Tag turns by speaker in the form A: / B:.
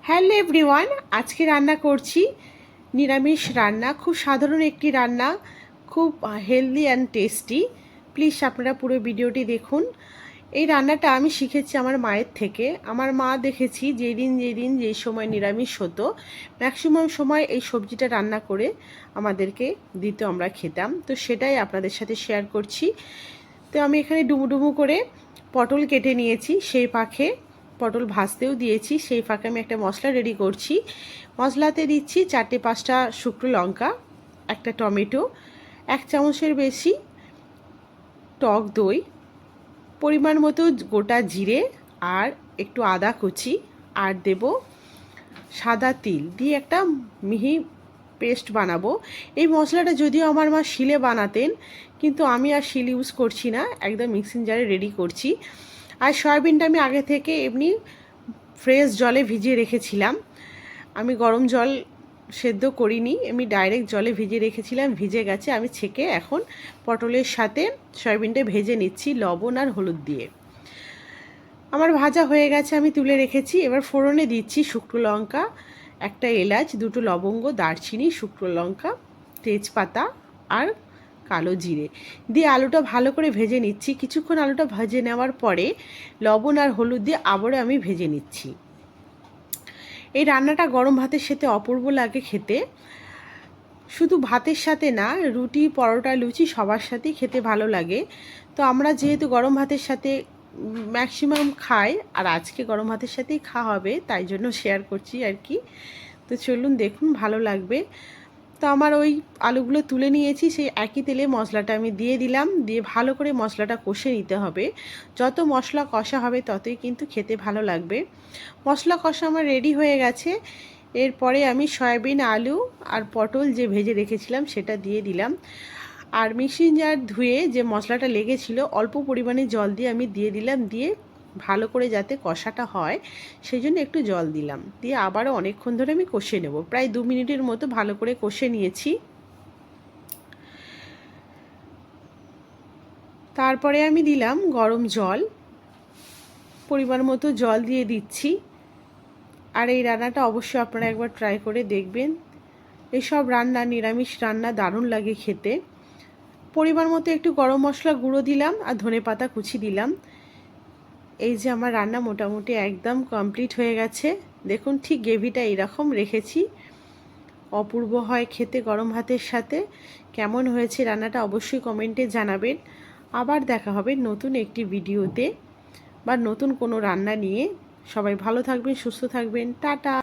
A: Hello everyone, আজকে রান্না করছি নিরামিষ রান্না। খুব সাধারণ একটি রান্না, খুব হেলদি অ্যান্ড টেস্টি। প্লিজ আপনারা পুরো ভিডিওটি দেখুন। এই রান্নাটা আমি শিখেছি আমার মায়ের থেকে। আমার মা দেখেছি যেই সময় নিরামিষ হতো, ম্যাক্সিমাম সময় এই সবজিটা রান্না করে আমাদেরকে দিত, আমরা খেতাম। তো সেটাই আপনাদের সাথে শেয়ার করছি। তো আমি এখানে ডুমু করে পটল কেটে নিয়েছি, সেই পাখে পটল ভাজতেও দিয়েছি। সেই ফাঁকে আমি একটা মশলা রেডি করছি। মশলাতে দিচ্ছি 4-5টা শুকনো লঙ্কা, একটা টমেটো, 1 চামচের বেশি টক দই, পরিমাণ মতো গোটা জিরে, আর একটু আদা কুচি, আর দেব সাদা তিল দিয়ে একটা মিহি পেস্ট বানাবো। এই মশলাটা যদিও আমার মা শিলে বানাতেন, কিন্তু আমি আর শিল ইউজ করছি না, একদম মিক্সিং জারে রেডি করছি। আর সয়াবিনটা আমি আগে থেকে এমনি ফ্রেশ জলে ভিজিয়ে রেখেছিলাম। আমি গরম জল সেদ্ধ করিনি, আমি ডাইরেক্ট জলে ভিজিয়ে রেখেছিলাম, ভিজে গেছে। আমি ছেঁকে এখন পটলের সাথে সয়াবিনটা ভেজে নিচ্ছি লবণ আর হলুদ দিয়ে। আমার ভাজা হয়ে গেছে, আমি তুলে রেখেছি। এবার ফোড়নে দিচ্ছি শুকনো লঙ্কা, একটা এলাচ, 2টো লবঙ্গ, দারচিনি, শুকনো লঙ্কা, তেজপাতা আর কালো জিরে দিয়ে আলুটা ভালো করে ভেজে নিচ্ছি। কিছুক্ষণ আলুটা ভেজে নেওয়ার পরে লবণ আর হলুদ দিয়ে আবারও আমি ভেজে নিচ্ছি। এই রান্নাটা গরম ভাতের সাথে অপূর্ব লাগে খেতে। শুধু ভাতের সাথে না, রুটি, পরোটা, লুচি সবার সাথেই খেতে ভালো লাগে। তো আমরা যেহেতু গরম ভাতের সাথে ম্যাক্সিমাম খাই, আর আজকে গরম ভাতের সাথেই খাওয়া হবে, তাই জন্য শেয়ার করছি আর কি। তো চলুন দেখুন, ভালো লাগবে। তো আমার ওই আলুগুলো তুলে নিয়েছি, সেই একই তেলে মশলাটা আমি দিয়ে দিলাম, দিয়ে ভালো করে মশলাটা কষে নিতে হবে। যত মশলা কষা হবে ততই কিন্তু খেতে ভালো লাগবে। মশলা কষা আমার রেডি হয়ে গেছে। এরপরে আমি সয়াবিন, আলু আর পটল যে ভেজে রেখেছিলাম সেটা দিয়ে দিলাম। আর মিক্সিং জার ধুয়ে যে মশলাটা লেগেছিল, অল্প পরিমাণে জল দিয়ে আমি দিয়ে দিলাম, দিয়ে ভালো করে যাতে কষাটা হয় সেই জন্য একটু জল দিলাম, দিয়ে আবারও অনেকক্ষণ ধরে আমি কষে নেব। প্রায় 2 মিনিটের মতো ভালো করে কষে নিয়েছি। তারপরে আমি দিলাম গরম জল, পরিমাণ মতো জল দিয়ে দিচ্ছি। আর এই রান্নাটা অবশ্যই আপনারা একবার ট্রাই করে দেখবেন। এইসব রান্না, নিরামিষ রান্না দারুণ লাগে খেতে। পরিমাণ মতো একটু গরম মশলা গুঁড়ো দিলাম আর ধনেপাতা কুচি দিলাম। এই যে আমার রান্না মোটামুটি একদম কমপ্লিট হয়ে গেছে। দেখুন, ঠিক গ্রেভিটা এইরকম রেখেছি, অপূর্ব হয় খেতে গরম ভাতের সাথে। কেমন হয়েছে রান্নাটা অবশ্যই কমেন্টে জানাবেন। আবার দেখা হবে নতুন একটি ভিডিওতে বা নতুন কোনো রান্না নিয়ে। সবাই ভালো থাকবেন, সুস্থ থাকবেন, টাটা।